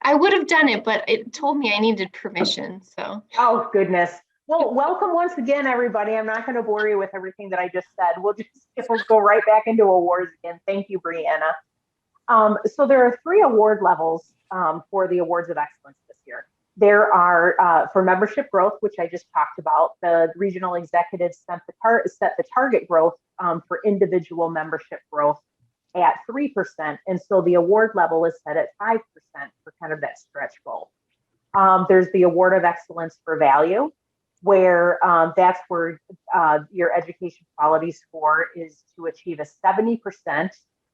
I would have done it, but it told me I needed permission, so. Oh, goodness. Well, welcome once again, everybody. I'm not going to bore you with everything that I just said. We'll go right back into awards again. Thank you, Brianna. So there are 3 award levels for the Awards of Excellence this year. There are for membership growth, which I just talked about. The regional executives set the target growth for individual membership growth at 3%. And so the award level is set at 5% for kind of that stretch goal. There's the Award of Excellence for Value, where that's where your education quality score is to achieve a 70%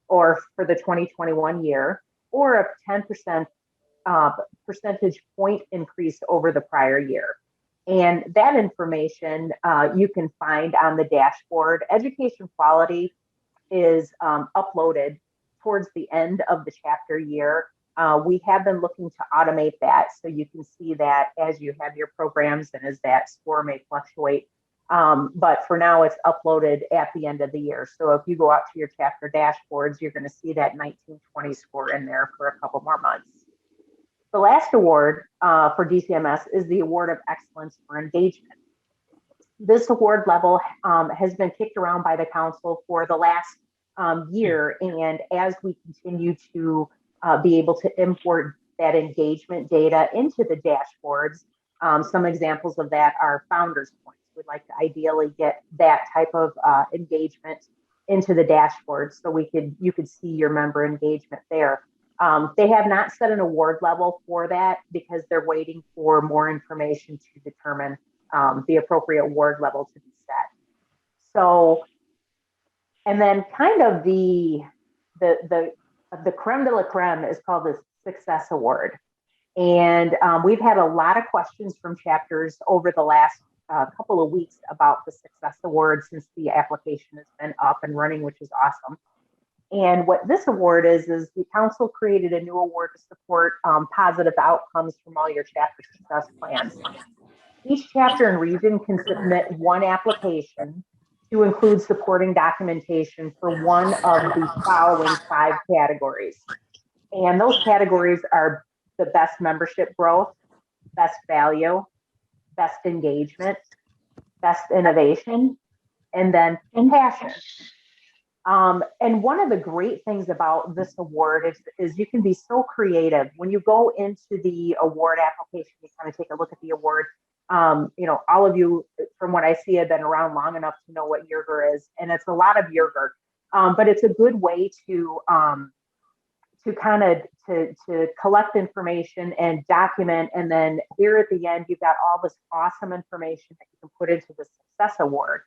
or for the 2021 year, or a 10% percentage point increase over the prior year. And that information you can find on the dashboard. Education quality is uploaded towards the end of the chapter year. We have been looking to automate that so you can see that as you have your programs and as that score may fluctuate. But for now, it's uploaded at the end of the year. So if you go out to your chapter dashboards, you're going to see that 1920 score in there for a couple more months. The last award for DCMS is the Award of Excellence for Engagement. This award level has been kicked around by the council for the last year. And as we continue to be able to import that engagement data into the dashboards, some examples of that are founders points. We'd like to ideally get that type of engagement into the dashboard so you could see your member engagement there. They have not set an award level for that because they're waiting for more information to determine the appropriate award level to be set. So, and then kind of the creme de la creme is called the Success Award. And we've had a lot of questions from chapters over the last couple of weeks about the Success Award since the application has been up and running, which is awesome. And what this award is the council created a new award to support positive outcomes from all your chapter success plans. Each chapter and region can submit one application to include supporting documentation for one of the following 5 categories. And those categories are the best membership growth, best value, best engagement, best innovation, and then passion. And one of the great things about this award is you can be so creative. When you go into the award application, you kind of take a look at the award. All of you, from what I see, have been around long enough to know what Yerger is, and it's a lot of Yerger. But it's a good way to kind of to collect information and document, and then here at the end, you've got all this awesome information that you can put into the Success Award.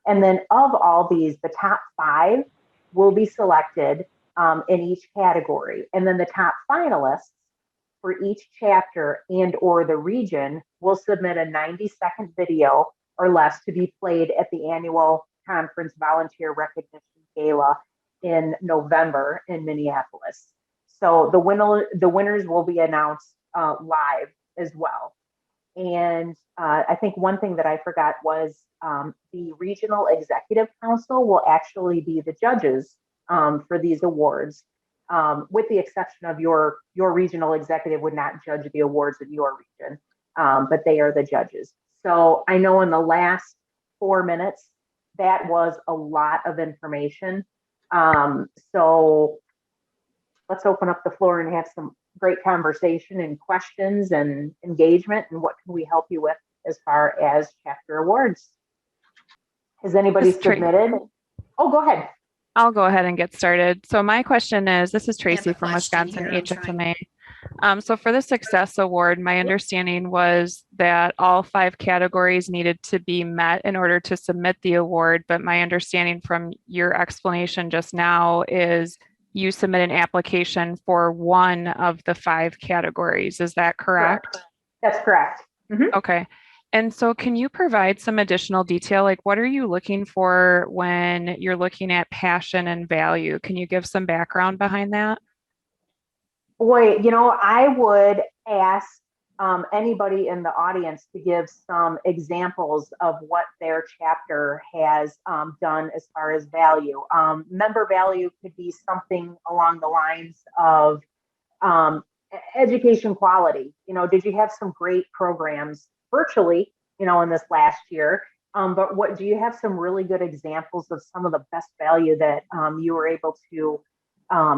And then of all these, the top 5 will be selected in each category. And then the top finalists for each chapter and or the region will submit a 90-second video or less to be played at the annual conference volunteer recognition gala in November in Minneapolis. So the winners will be announced live as well. And I think one thing that I forgot was the Regional Executive Council will actually be the judges for these awards, with the exception of your regional executive would not judge the awards in your region, but they are the judges. So I know in the last 4 minutes, that was a lot of information. So let's open up the floor and have some great conversation and questions and engagement, and what can we help you with as far as chapter awards? Has anybody submitted? Oh, go ahead. I'll go ahead and get started. So my question is, this is Tracy from Wisconsin HFMA. So for the Success Award, my understanding was that all 5 categories needed to be met in order to submit the award. But my understanding from your explanation just now is you submit an application for one of the 5 categories. Is that correct? That's correct. Mm-hmm. Okay. And so can you provide some additional detail? Like, what are you looking for when you're looking at passion and value? Can you give some background behind that? Boy, I would ask anybody in the audience to give some examples of what their chapter has done as far as value. Member value could be something along the lines of education quality. Did you have some great programs virtually, in this last year? But what do you have some really good examples of some of the best value that you were able to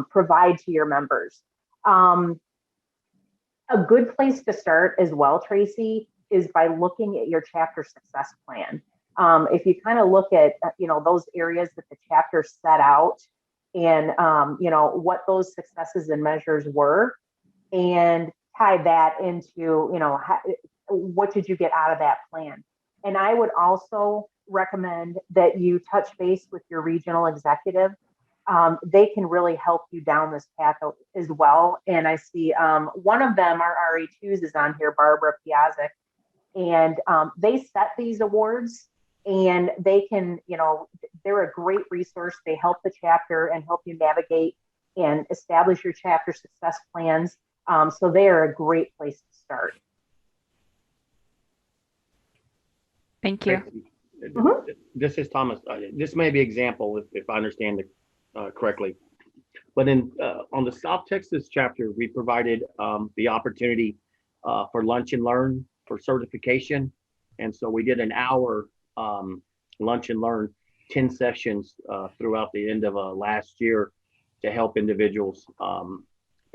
provide to your members? A good place to start as well, Tracy, is by looking at your chapter success plan. If you kind of look at, those areas that the chapter set out and, what those successes and measures were, and tie that into, what did you get out of that plan? And I would also recommend that you touch base with your regional executive. They can really help you down this path as well. And I see one of them, our RE2s, is on here, Barbara Piazzik, and they set these awards, and they can, they're a great resource. They help the chapter and help you navigate and establish your chapter success plans. So they are a great place to start. Thank you. This is Thomas. This may be example if I understand it correctly, but on the South Texas chapter, we provided the opportunity for lunch and learn for certification, and so we did an hour lunch and learn, 10 sessions throughout the end of last year to help individuals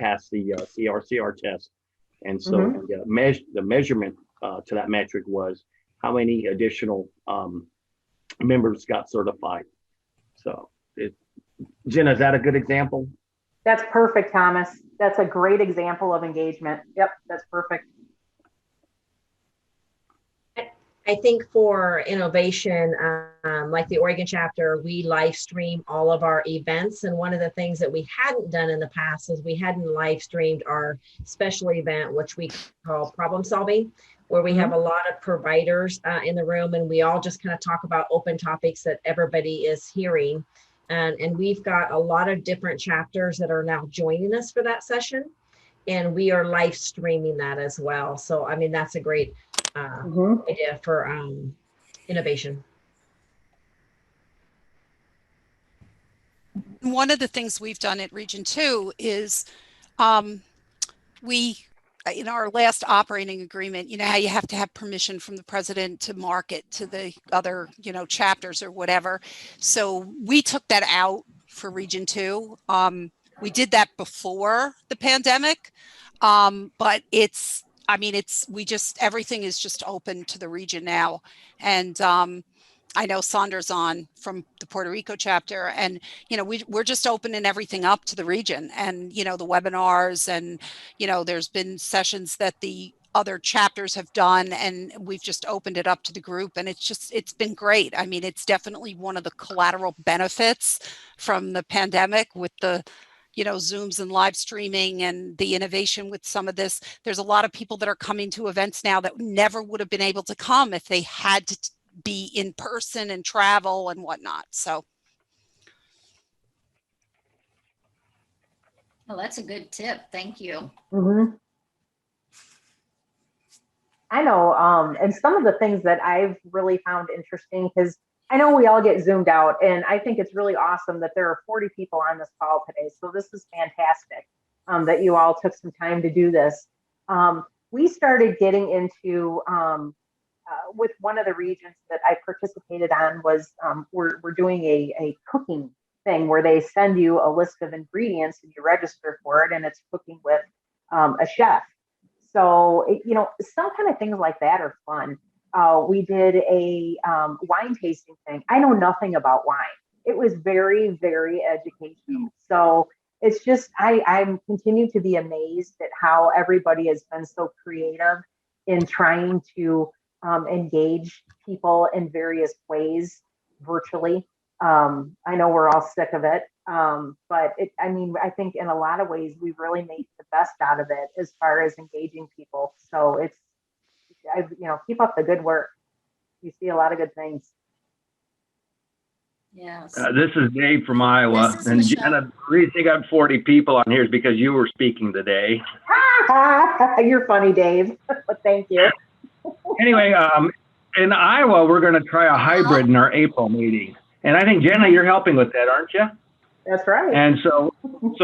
pass the CRCR test. And so the measurement to that metric was how many additional members got certified. So Jenna, is that a good example? That's perfect, Thomas. That's a great example of engagement. Yep, that's perfect. I think for innovation, like the Oregon chapter, we live stream all of our events. And one of the things that we hadn't done in the past is we hadn't live streamed our special event, which we call problem solving, where we have a lot of providers in the room, and we all just kind of talk about open topics that everybody is hearing. And we've got a lot of different chapters that are now joining us for that session. And we are live streaming that as well. So, I mean, that's a great idea for innovation. One of the things we've done at Region 2 is we, in our last operating agreement, you know how you have to have permission from the president to market to the other, chapters or whatever. So we took that out for Region 2. We did that before the pandemic, but everything is just open to the region now. And I know Saunders on from the Puerto Rico chapter, and, we're just opening everything up to the region, and, the webinars, and, there's been sessions that the other chapters have done, and we've just opened it up to the group, and it's been great. I mean, it's definitely one of the collateral benefits from the pandemic with the Zooms and live streaming and the innovation with some of this. There's a lot of people that are coming to events now that never would have been able to come if they had to be in person and travel and whatnot. So. Well, that's a good tip. Thank you. I know, and some of the things that I've really found interesting, because I know we all get zoomed out, and I think it's really awesome that there are 40 people on this call today. So this is fantastic that you all took some time to do this. We started getting into, with one of the regions that I participated on was, we're doing a cooking thing where they send you a list of ingredients and you register for it, and it's cooking with a chef. So, some kind of things like that are fun. We did a wine tasting thing. I know nothing about wine. It was very, very educational. So it's just, I'm continue to be amazed at how everybody has been so creative in trying to engage people in various ways virtually. I know we're all sick of it, but I think in a lot of ways we really made the best out of it as far as engaging people. So keep up the good work. You see a lot of good things. Yes. This is Dave from Iowa. And Jenna, the reason you got 40 people on here is because you were speaking today. You're funny, Dave. Thank you. Anyway, in Iowa, we're going to try a hybrid in our April meeting. And I think, Jenna, you're helping with that, aren't you? That's right. And so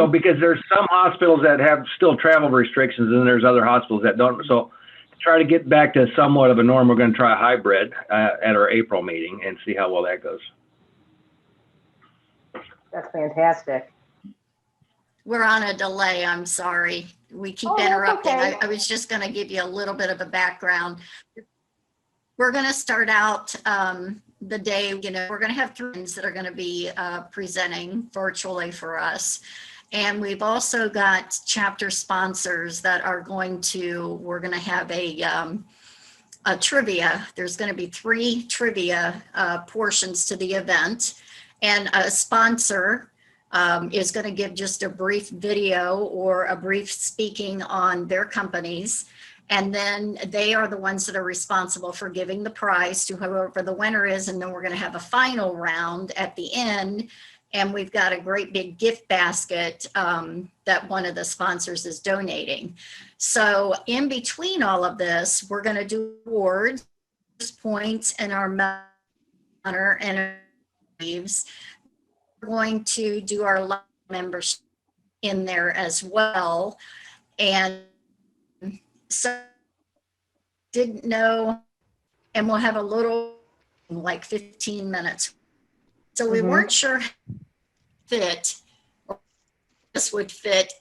because there's some hospitals that have still travel restrictions and there's other hospitals that don't. So to try to get back to somewhat of a norm, we're going to try a hybrid at our April meeting and see how well that goes. That's fantastic. We're on a delay. I'm sorry. We keep Oh, that's interrupting. okay. I was just going to give you a little bit of a background. We're going to start out the day, we're going to have friends that are going to be presenting virtually for us. And we've also got chapter sponsors that are we're going to have a trivia. There's going to be 3 trivia portions to the event. And a sponsor is going to give just a brief video or a brief speaking on their companies. And then they are the ones that are responsible for giving the prize to whoever the winner is. And then we're going to have a final round at the end. And we've got a great big gift basket that one of the sponsors is donating. So in between all of this, we're going to do awards, points, and our honor and leaves. We're going to do our membership in there as well. And so didn't know, and we'll have a little, like 15 minutes. So we weren't sure fit, or this would fit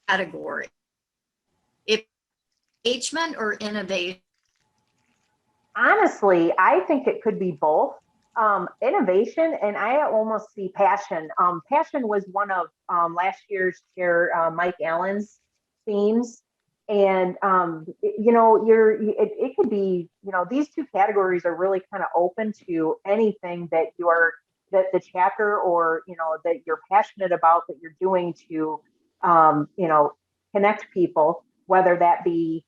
category. If engagement or innovation. Honestly, I think it could be both. Innovation, and I almost see passion. Passion was one of last year's chair, Mike Allen's themes. And, it could be, these 2 categories are really kind of open to anything that that the chapter or, that you're passionate about, that you're doing to, connect people, whether that be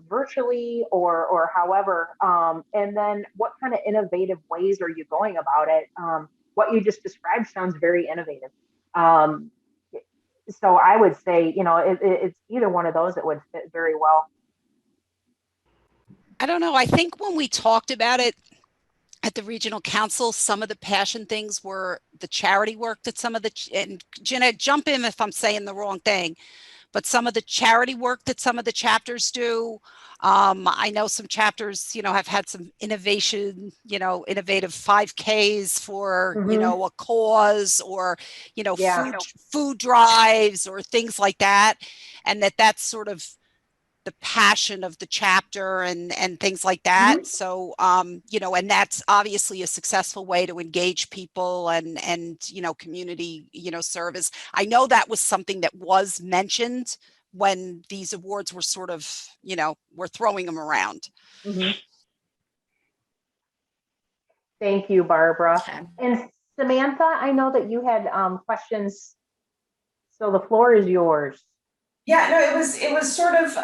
virtually or however. And then what kind of innovative ways are you going about it? What you just described sounds very innovative. So I would say, it's either one of those that would fit very well. I don't know. I think when we talked about it at the regional council, some of the passion things were the charity work that and Jenna, jump in if I'm saying the wrong thing, but some of the charity work that some of the chapters do. I know some chapters, have had some innovation, innovative 5Ks for, a cause or, food drives or things like that. And that's sort of the passion of the chapter and things like that. So, and that's obviously a successful way to engage people and community, service. I know that was something that was mentioned when these awards were sort of, we're throwing them around. Thank you, Barbara. And Samantha, I know that you had questions. So the floor is yours. Yeah, no, it was sort of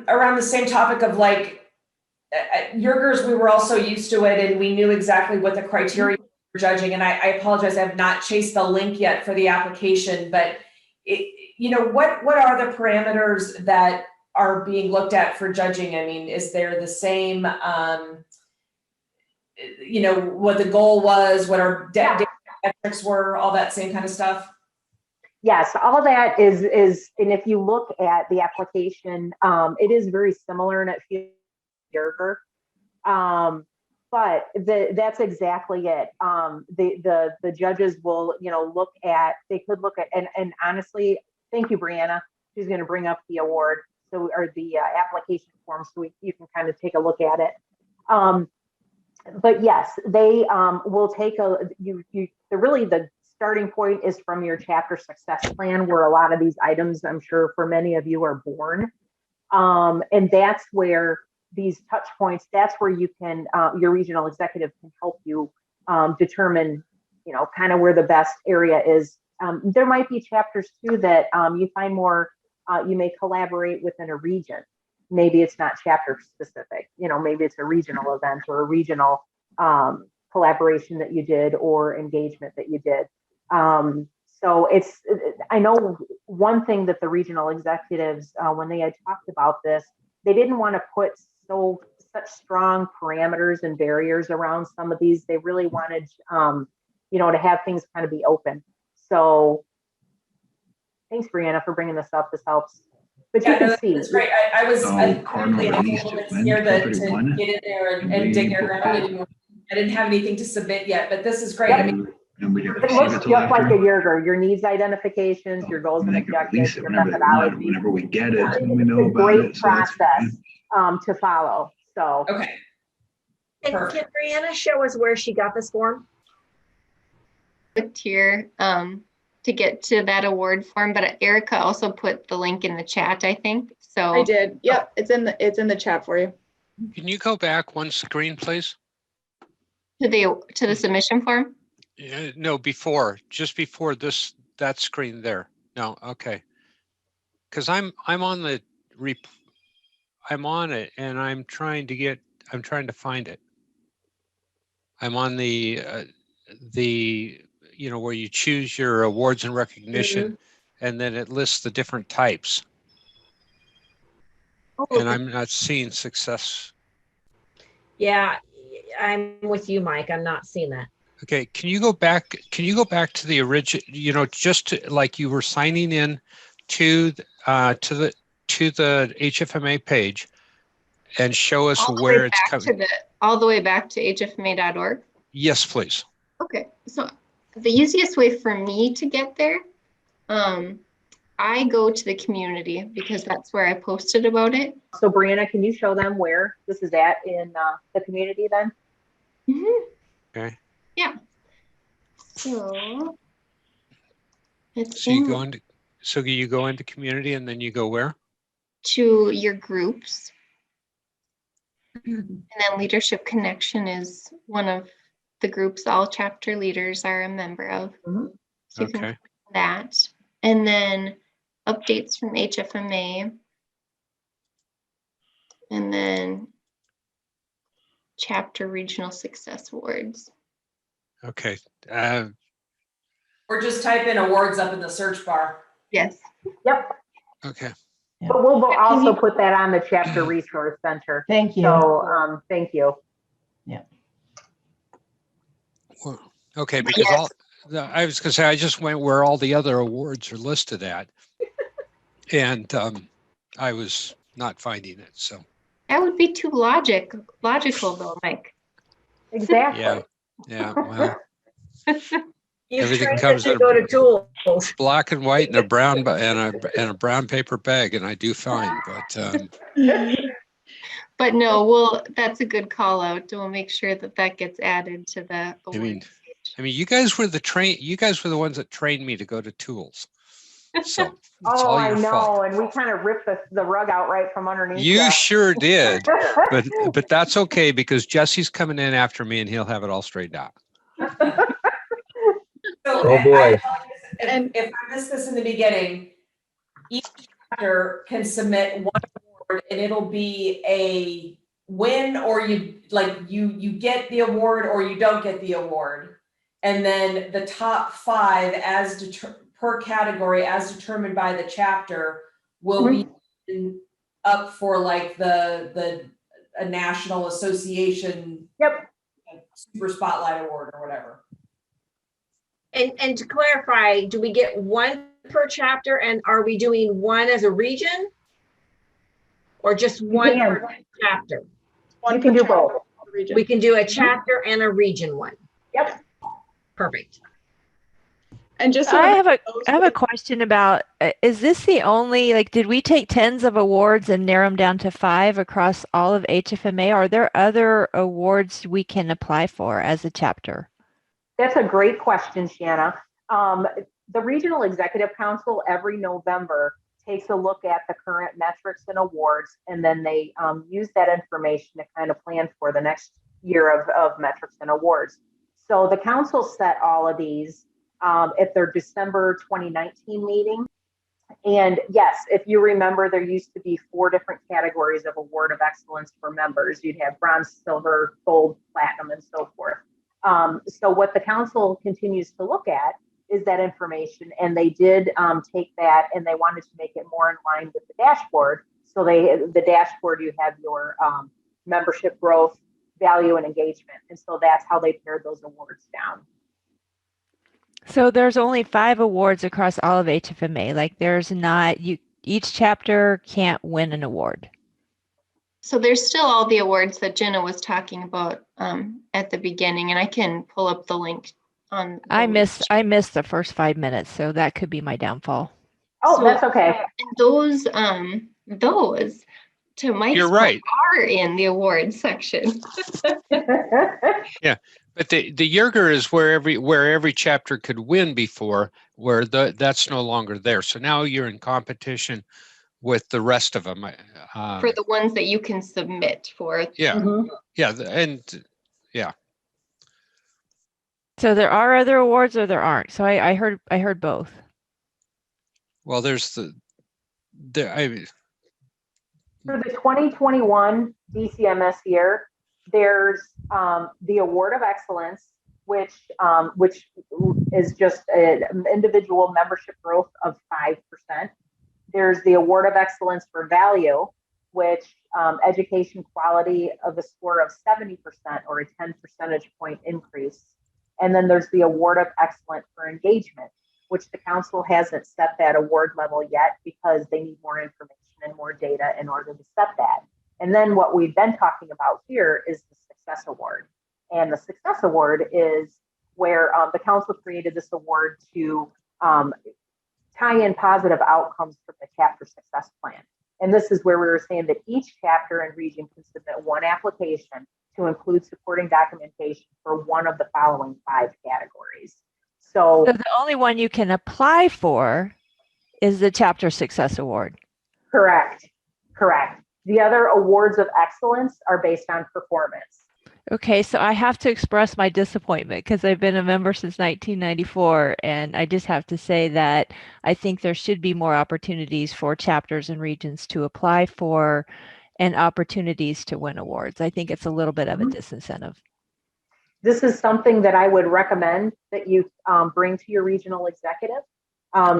around the same topic of like Yergers. We were also used to it, and we knew exactly what the criteria for judging. And I apologize, I have not chased the link yet for the application, but what are the parameters that are being looked at for judging? I mean, is there the same, what the goal was, what our metrics were, all that same kind of stuff? Yes, all that is, and if you look at the application, it is very similar in it, Yerger. But that's exactly it. The judges will, they could look at, and honestly, thank you, Brianna. She's going to bring up the award, or the application form, so you can kind of take a look at it. But yes, they will take the starting point is from your chapter success plan, where a lot of these items, I'm sure for many of you, are born. And that's where these touch points, that's where you can, your regional executive can help you determine, kind of where the best area is. There might be chapters too that you find more, you may collaborate within a region. Maybe it's not chapter specific, maybe it's a regional event or a regional collaboration that you did or engagement that you did. So I know one thing that the regional executives, when they had talked about this, they didn't want to put such strong parameters and barriers around some of these. They really wanted, to have things kind of be open. So thanks, Brianna, for bringing this up. This helps. But you Yeah, can no, see. that's great. I was, So, frankly, I was a released little it bit when? scared to 12:31? get in there and And dig we your ground. I didn't have anything to submit yet, but this is great. Yep. I mean, And we didn't It receive looks it just till like a after. Yerger, your needs identifications, your goals and They can objectives, release it your whenever they want. methodology. Whenever we get it, It's when we know a about great it. So that's process fine. to follow. So okay. And can Perfect. Brianna show us where she got this form? Clicked here to get to that award form, but Erica also put the link in the chat, I think. So I did. Yep, it's in the chat for you. Can you go back one screen, please? to the submission form. No, just before that screen there. No, okay. Because I'm on the I'm on it and I'm trying to find it. I'm on the where you choose your awards and recognition, and then it lists the different types. And I'm not seeing success. Yeah, I'm with you, Mike. I'm not seeing that. Okay, can you go back to the original, like you were signing in to the HFMA page and show us where it's coming? All the way back to hfma.org. Yes, please. Okay, so the easiest way for me to get there, I go to the community because that's where I posted about it. So Brianna, can you show them where this is at in the community then? Okay. Yeah. So it's you go into community and then you go where? To your groups. And then Leadership Connection is one of the groups all chapter leaders are a member of. So you can click that. And then updates from HFMA. And then chapter regional success awards. Okay. Or just type in awards up in the search bar. Yes. Yep. Okay. But we'll also put that on the chapter resource center. Thank you. So thank you. Yeah. Well, okay, because I was going to say I just went where all the other awards are listed at, and I was not finding it. So that would be too logical though, Mike. Exactly. Yeah. Well. You've Everything trained comes to in go to tools. black and white and a brown and a brown paper bag, and I do fine. But no, that's a good call out. We'll make sure that gets added to the award I mean, you guys were the ones that trained me to go to tools. So it's all your fault. And we kind of ripped the rug out right from underneath. You sure did, but that's okay because Jesse's coming in after me and he'll have it all straightened out. Oh boy. And if I missed this in the beginning, each chapter can submit one award and it'll be a win or you get the award or you don't get the award. And then the top 5 per category as determined by the chapter will be up for like a national association super spotlight award or whatever. And to clarify, do we get one per chapter and are we doing one as a region? Or just one per chapter? You can do both. We can do a chapter and a region one. Yep. Perfect. And just I have a question about, is this the only, did we take tens of awards and narrow them down to 5 across all of HFMA? Are there other awards we can apply for as a chapter? That's a great question, Shanna. The Regional Executive Council every November takes a look at the current metrics and awards, and then they use that information to kind of plan for the next year of metrics and awards. So the council set all of these at their December 2019 meeting. And yes, if you remember, there used to be 4 different categories of award of excellence for members. You'd have bronze, silver, gold, platinum, and so forth. So what the council continues to look at is that information, and they did take that and they wanted to make it more in line with the dashboard. So the dashboard, you have your membership growth, value, and engagement. And so that's how they pared those awards down. So there's only 5 awards across all of HFMA. Like there's not, each chapter can't win an award. So there's still all the awards that Jenna was talking about at the beginning, and I can pull up the link on. I missed the first 5 minutes, so that could be my downfall. Oh, that's okay. Those to Mike's You're right. are in the awards section. Yeah, but the Yerger is where every chapter could win before, where that's no longer there. So now you're in competition with the rest of them. For the ones that you can submit for. Yeah, Mhm. yeah, and yeah. So there are other awards or there aren't. So I heard both. Well, there's For the 2021 DCMS year, there's the Award of Excellence, which is just an individual membership growth of 5%. There's the Award of Excellence for Value, which education quality of a score of 70% or a 10 percentage point increase. And then there's the Award of Excellence for Engagement, which the council hasn't set that award level yet because they need more information and more data in order to set that. And then what we've been talking about here is the Success Award. And the Success Award is where the council created this award to tie in positive outcomes from the chapter success plan. And this is where we were saying that each chapter and region can submit one application to include supporting documentation for one of the following 5 categories. So the only one you can apply for is the Chapter Success Award. Correct. The other awards of excellence are based on performance. Okay, so I have to express my disappointment because I've been a member since 1994, and I just have to say that I think there should be more opportunities for chapters and regions to apply for and opportunities to win awards. I think it's a little bit of a disincentive. This is something that I would recommend that you bring to your regional executive.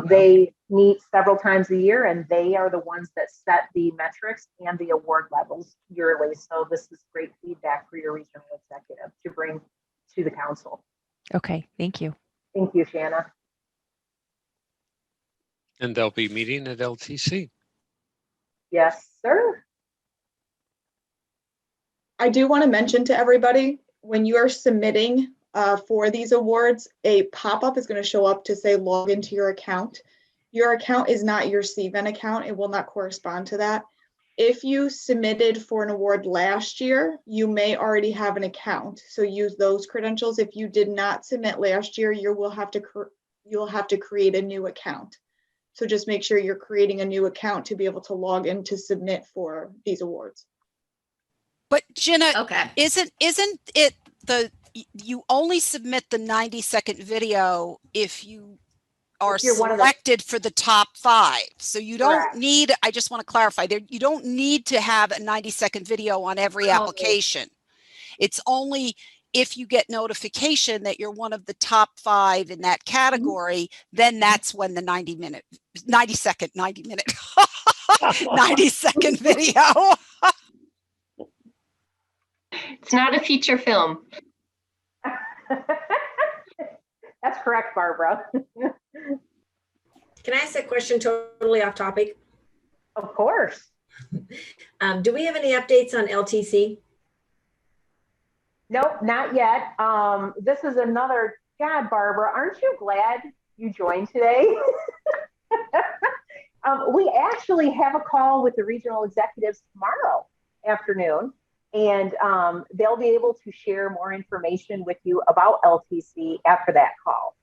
They meet several times a year, and they are the ones that set the metrics and the award levels yearly. So this is great feedback for your regional executive to bring to the council. Okay, thank you. Thank you, Shanna. And they'll be meeting at LTC. Yes, sir. I do want to mention to everybody, when you are submitting for these awards, a pop-up is going to show up to say log into your account. Your account is not your CVEN account. It will not correspond to that. If you submitted for an award last year, you may already have an account. So use those credentials. If you did not submit last year, you'll have to create a new account. So just make sure you're creating a new account to be able to log in to submit for these awards. But Jenna, Okay. isn't it you only submit the 90-second video if you are selected for the top 5. So you don't need, I just want to clarify there, you don't need to have a 90-second video on every application. It's only if you get notification that you're one of the top 5 in that category, then that's when the 90-second video. It's not a feature film. That's correct, Barbara. Can I ask a question totally off topic? Of course. Do we have any updates on LTC? Nope, not yet. This is another, God, Barbara, aren't you glad you joined today? We actually have a call with the regional executives tomorrow afternoon, and they'll be able to share more information with you about LTC after that call.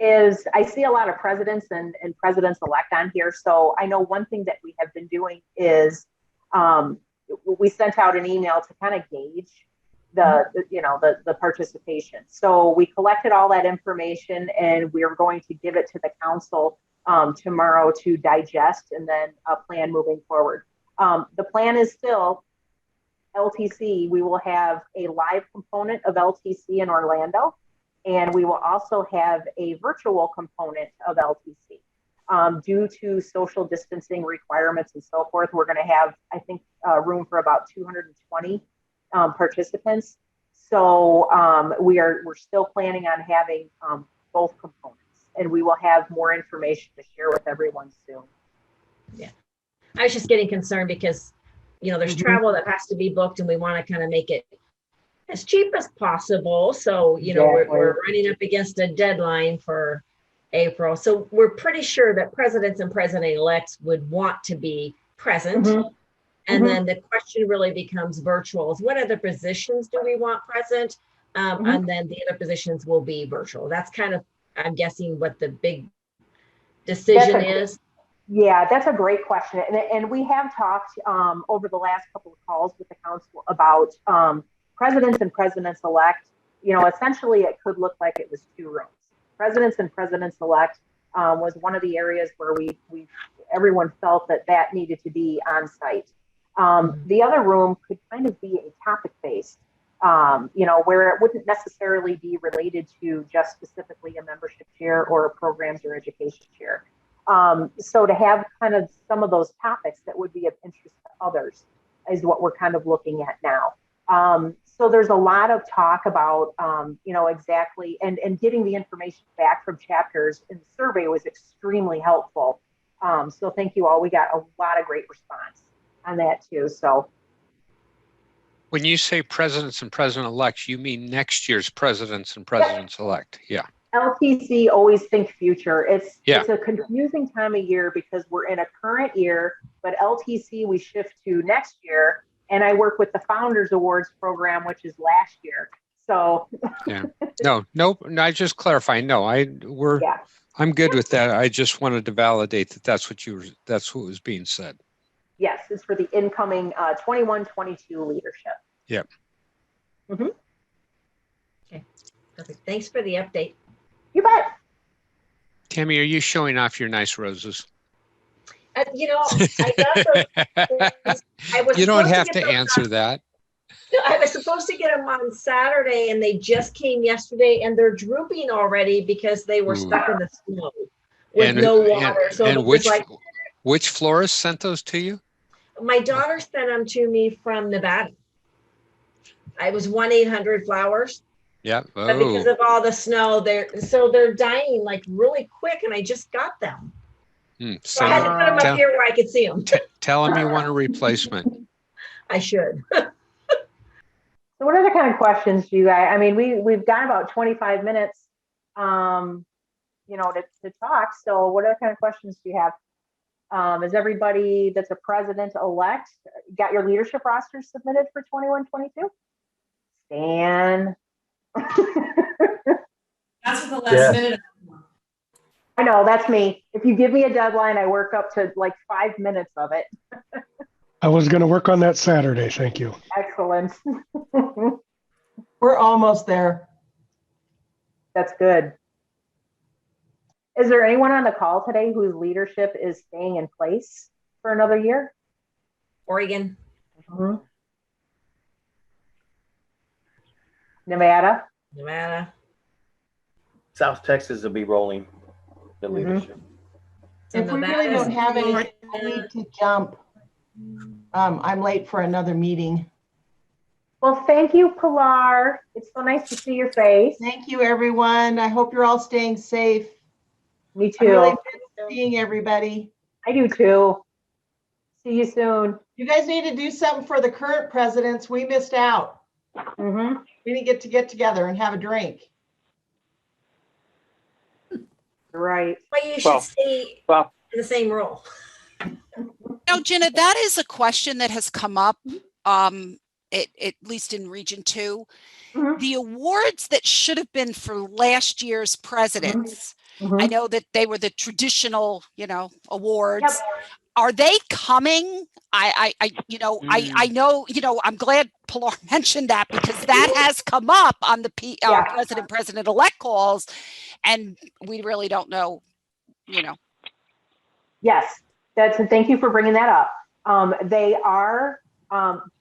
Is I see a lot of presidents and presidents-elect on here, so I know one thing that we have been doing is we sent out an email to kind of gauge the participation. So we collected all that information, and we are going to give it to the council tomorrow to digest and then plan moving forward. The plan is still LTC. We will have a live component of LTC in Orlando, and we will also have a virtual component of LTC. Due to social distancing requirements and so forth, we're going to have, I think, room for about 220 participants. So we're still planning on having both components, and we will have more information to share with everyone soon. Yeah. I was just getting concerned because, you know, there's travel that has to be booked and we want to kind of make it as cheap as possible. So, you know, we're running up against a deadline for April. So we're pretty sure that presidents and president-elects would want to be present. And then the question really becomes virtual. Is what other positions do we want present? And then the other positions will be virtual. That's kind of, I'm guessing, what the big decision is. Yeah, that's a great question. And we have talked over the last couple of calls with the council about presidents and presidents-elect. You know, essentially it could look like it was two rooms. Presidents and presidents-elect was one of the areas where everyone felt that needed to be on site. The other room could kind of be a topic-based, you know, where it wouldn't necessarily be related to just specifically a membership chair or a programs or education chair. So to have kind of some of those topics that would be of interest to others is what we're kind of looking at now. So there's a lot of talk about, you know, exactly, and getting the information back from chapters in the survey was extremely helpful. So thank you all. We got a lot of great response on that too. So when you say presidents and president-elects, you mean next year's presidents and presidents-elect. Yeah. LTC always think future. It's a confusing time of year because we're in a current year, but LTC we shift to next year. And I work with the Founders Awards program, which is last year. So yeah, no, I just clarify. No, I'm good with that. I just wanted to validate that's what was being said. Yes, it's for the incoming 21-22 leadership. Yep. Okay, perfect. Thanks for the update. You bet. Tammy, are you showing off your nice roses? You know, you don't have to answer that. No, I was supposed to get them on Saturday and they just came yesterday and they're drooping already because they were stuck in the snow with no water. So which florist sent those to you? My daughter sent them to me from Nevada. I was 1-800-Flowers. Yeah. Oh. But because of all the snow, they're dying like really quick, and I just got them. So I had to put them up here where I could see them. Tell them you want a replacement. I should. So what other kind of questions do you guys? I mean, we've got about 25 minutes, you know, to talk. So what other kind of questions do you have? Is everybody that's a president-elect got your leadership roster submitted for 21-22? Stan. That's what the last minute. I know, that's me. If you give me a deadline, I work up to like 5 minutes of it. I was going to work on that Saturday. Thank you. Excellent. We're almost there. That's good. Is there anyone on the call today whose leadership is staying in place for another year? Oregon. Nevada. South Texas will be rolling the leadership. If we really don't have any, I need to jump. I'm late for another meeting. Well, thank you, Pilar. It's so nice to see your face. Thank you, everyone. I hope you're all staying safe. Me too. I really miss seeing everybody. I do too. See you soon. You guys need to do something for the current presidents. We missed out. We need to get together and have a drink. Right. Well, you should stay in the same role. Now, Jenna, that is a question that has come up, at least in Region 2. The awards that should have been for last year's presidents, I know that they were the traditional, you know, awards. Are they coming? I know, you know, I'm glad Pilar mentioned that because that has come up on the president-elect calls, and we really don't know, you know. Yes, thank you for bringing that up. They are,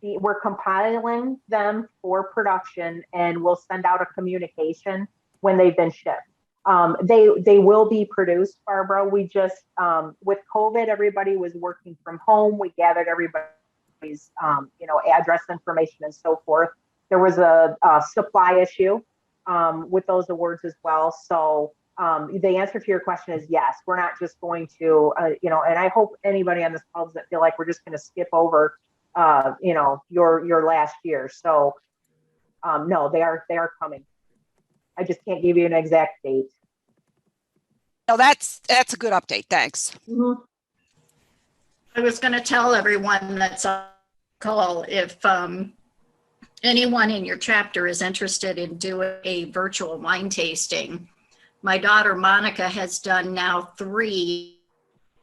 we're compiling them for production, and we'll send out a communication when they've been shipped. They will be produced, Barbara. We just, with COVID, everybody was working from home. We gathered everybody's, you know, address information and so forth. There was a supply issue with those awards as well. So the answer to your question is yes. We're not just going to, and I hope anybody on this call doesn't feel like we're just going to skip over, your last year. So, no, they are coming. I just can't give you an exact date. No, that's a good update. Thanks. Mm-hmm. I was going to tell everyone that's on the call, if anyone in your chapter is interested in doing a virtual wine tasting, my daughter Monica has done now 3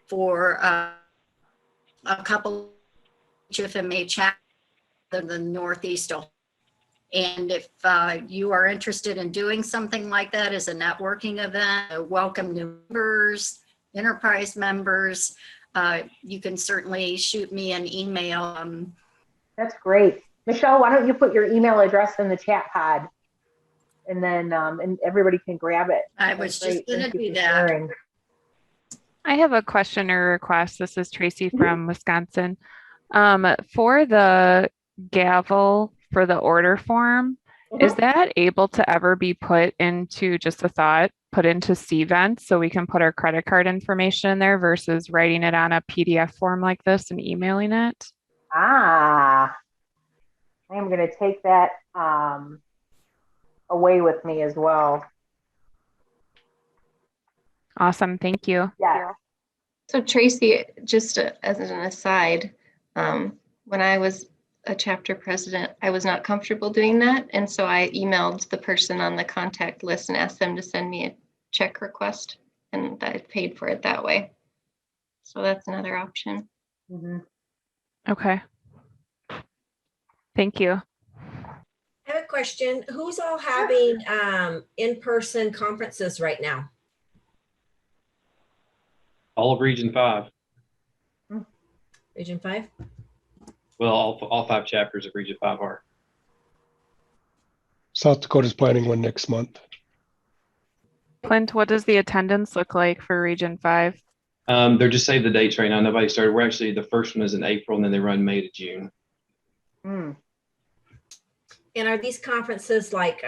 for a couple HFMA chapters in the Northeast. And if you are interested in doing something like that as a networking event, welcome new members, enterprise members, you can certainly shoot me an email. That's great. Michelle, why don't you put your email address in the chat pod, and then and everybody can grab it. I was just going to do that. Sharing. I have a question or request. This is Tracy from Wisconsin. For the gavel for the order form, is that able to ever be put into, just a thought, put into CVent so we can put our credit card information in there versus writing it on a PDF form like this and emailing it? I am going to take that away with me as well. Awesome. Thank you. Yeah. So Tracy, just as an aside, when I was a chapter president, I was not comfortable doing that. And so I emailed the person on the contact list and asked them to send me a check request, and I paid for it that way. So that's another option. Mm-hmm. Okay. Thank you. I have a question. Who's all having in-person conferences right now? All of Region 5. Region 5? Well, all 5 chapters of Region 5 are. South Dakota's planning one next month. Clint, what does the attendance look like for Region 5? They're just saved the dates right now. Nobody started. We're actually, the first one is in April, and then they run May to June. And are these conferences like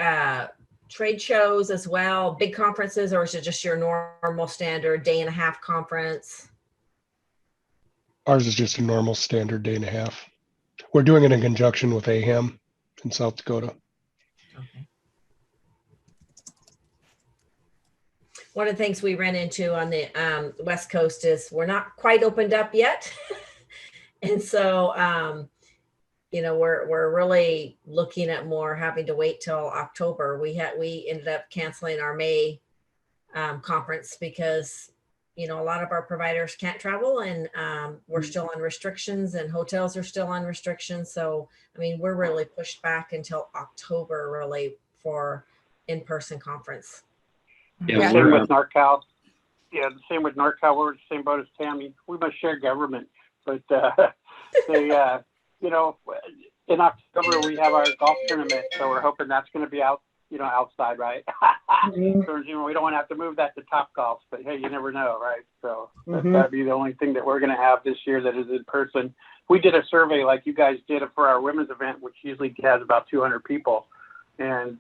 trade shows as well, big conferences, or is it just your normal standard day-and-a-half conference? Ours is just a normal standard day and a half. We're doing it in conjunction with AHAM in South Dakota. Okay. One of the things we ran into on the West Coast is we're not quite opened up yet. And so, we're really looking at more having to wait till October. We ended up canceling our May conference because, a lot of our providers can't travel, and we're still on restrictions, and hotels are still on restrictions. So, we're really pushed back until October really for in-person conference. Yeah, same with NorCal. Yeah, the same with NorCal. We're in the same boat as Tammy. We must share government, but they, in October we have our golf tournament, so we're hoping that's going to be out, outside, right? So, we don't want to have to move that to Topgolf, but hey, you never know, right? So that'd be the only thing that we're going to have this year that is in person. We did a survey like you guys did for our women's event, which usually has about 200 people, and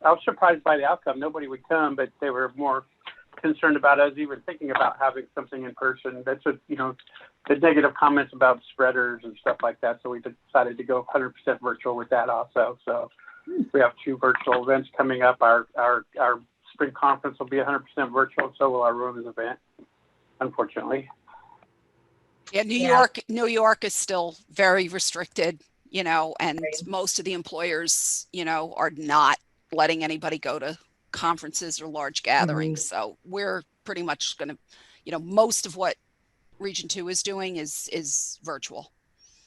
I was surprised by the outcome. Nobody would come, but they were more concerned about us even thinking about having something in person. That's what, the negative comments about spreaders and stuff like that. So we decided to go 100% virtual with that also. So we have 2 virtual events coming up. Our spring conference will be 100% virtual. So will our women's event, unfortunately. Yeah, New York is still very restricted, and most of the employers, are not letting anybody go to conferences or large gatherings. So we're pretty much going to, most of what Region 2 is doing is virtual.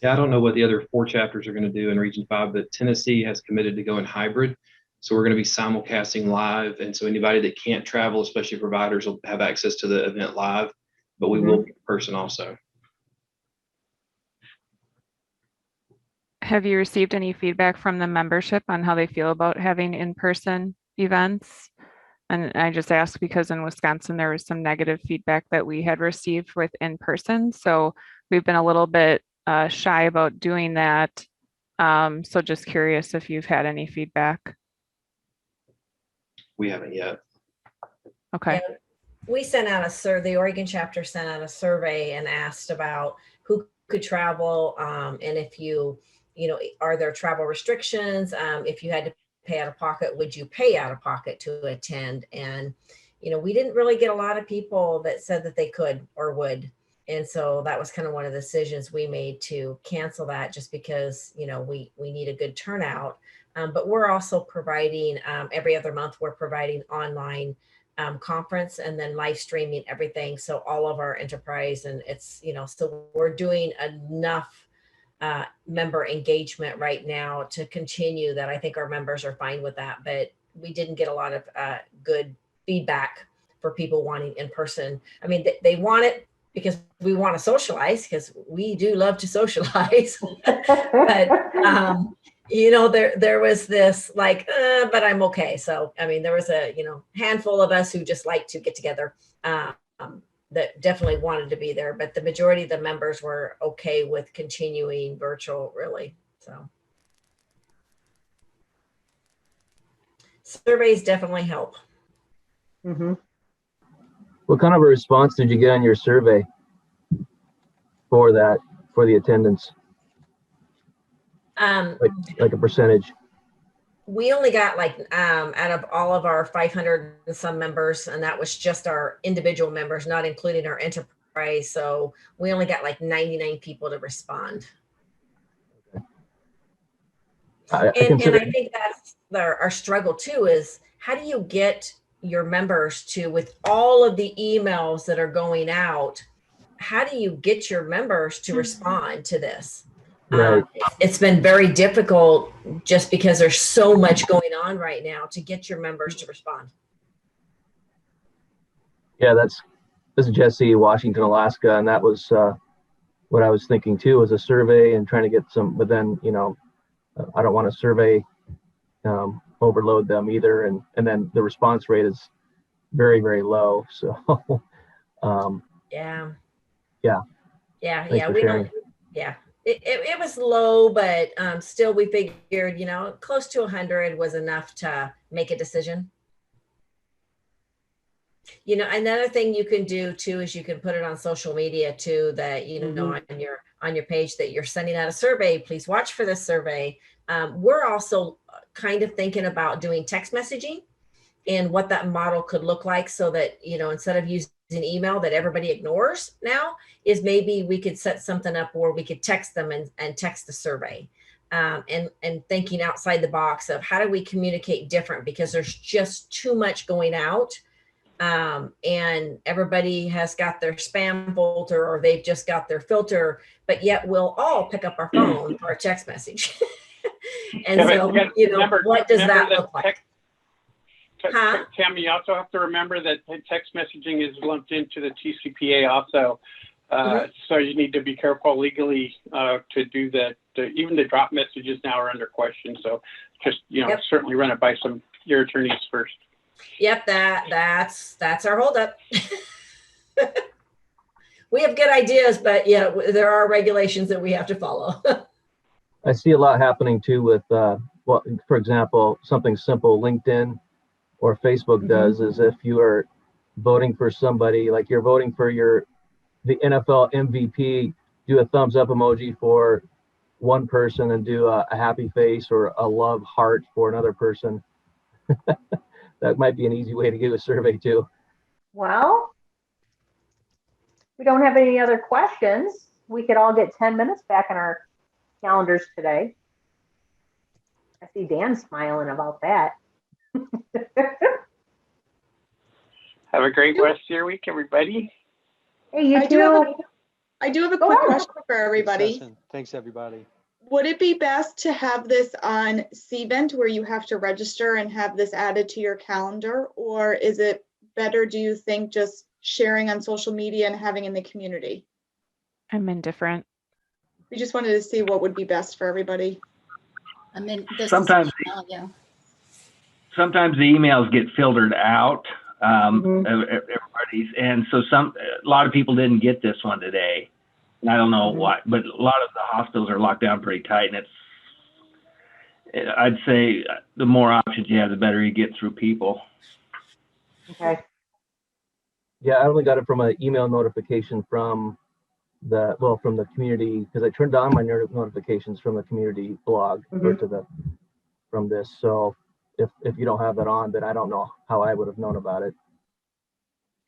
Yeah, I don't know what the other 4 chapters are going to do in Region 5, but Tennessee has committed to going hybrid. So we're going to be simulcasting live. And so anybody that can't travel, especially providers, will have access to the event live, but we will be in person also. Have you received any feedback from the membership on how they feel about having in-person events? And I just asked because in Wisconsin, there was some negative feedback that we had received with in-person. So we've been a little bit shy about doing that. So just curious if you've had any feedback. We haven't yet. Okay. Yeah, we sent out the Oregon chapter sent out a survey and asked about who could travel, and if you know, are there travel restrictions? If you had to pay out of pocket, would you pay out of pocket to attend? And, you know, we didn't really get a lot of people that said that they could or would. And so that was kind of one of the decisions we made to cancel that, just because, you know, we need a good turnout. But we're also providing, every other month, we're providing online conference and then live streaming everything. So all of our enterprise, and it's, you know, so we're doing enough member engagement right now to continue that. I think our members are fine with that, but we didn't get a lot of good feedback for people wanting in person. I mean, they want it because we want to socialize, because we do love to socialize. But you know, there was this like, but I'm okay. So, I mean, there was a, you know, handful of us who just like to get together that definitely wanted to be there, but the majority of the members were okay with continuing virtual, really. So surveys definitely help. Mm-hmm. What kind of a response did you get on your survey for the attendance? Like a percentage? We only got like out of all of our 500 and some members, and that was just our individual members, not including our enterprise. So we only got like 99 people to respond. And I think that's our struggle too, is how do you get your members to, with all of the emails that are going out, how do you get your members to respond to this? Right. It's been very difficult just because there's so much going on right now to get your members to respond. Yeah, this is Jesse, Washington, Alaska, and that was what I was thinking too, was a survey and trying to get some, but then, you know, I don't want to survey overload them either, and then the response rate is very, very low. So yeah. Thanks for sharing. It was low, but still we figured, you know, close to 100 was enough to make a decision. You know, another thing you can do too is you can put it on social media too, that, you know, on your page that you're sending out a survey. Please watch for this survey. We're also kind of thinking about doing text messaging and what that model could look like, so that, you know, instead of using email that everybody ignores now, is maybe we could set something up where we could text them and text the survey, and thinking outside the box of how do we communicate different, because there's just too much going out, and everybody has got their spam filter, or they've just got their filter, but yet we'll all pick up our phone for a text message. And so, you know, what does that look like? Tammy, you also have to remember that text messaging is lumped into the TCPA also. So you need to be careful legally to do that. Even the drop messages now are under question. So just, you know, certainly run it by your attorneys first. Yep, that's our holdup. We have good ideas, but yeah, there are regulations that we have to follow. I see a lot happening too with, well, for example, something simple LinkedIn or Facebook does is, if you are voting for somebody, like you're voting for the NFL MVP, do a thumbs up emoji for one person and do a happy face or a love heart for another person. That might be an easy way to do a survey too. Well, we don't have any other questions. We could all get 10 minutes back in our calendars today. I see Dan smiling about that. Have a great rest of your week, everybody. Hey, you I do have a quick question for everybody. Thanks, everybody. Would it be best to have this on Cvent where you have to register and have this added to your calendar? Or is it better, do you think, just sharing on social media and having in the community? I'm indifferent. We just wanted to see what would be best for everybody. I mean, sometimes the emails get filtered out, everybody's, and so a lot of people didn't get this one today. And I don't know why, but a lot of the hospitals are locked down pretty tight, and I'd say the more options you have, the better you get through people. Okay. Yeah, I only got it from an email notification from from the community, because I turned on my notifications from the community blog or from this. So if you don't have that on, then I don't know how I would have known about it.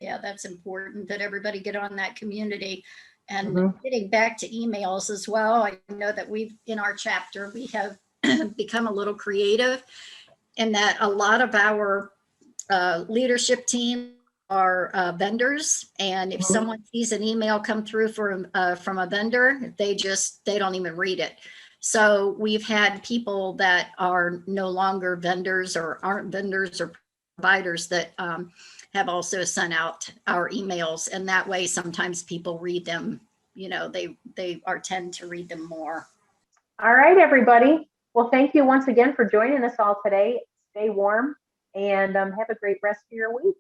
Yeah, that's important that everybody get on that community. And getting back to emails as well, I know that in our chapter, we have become a little creative in that a lot of our leadership team are vendors. And if someone sees an email come through from a vendor, they don't even read it. So we've had people that are no longer vendors or aren't vendors or providers that have also sent out our emails. And that way, sometimes people read them, they tend to read them more. All right, everybody. Well, thank you once again for joining us all today. Stay warm and have a great rest of your week.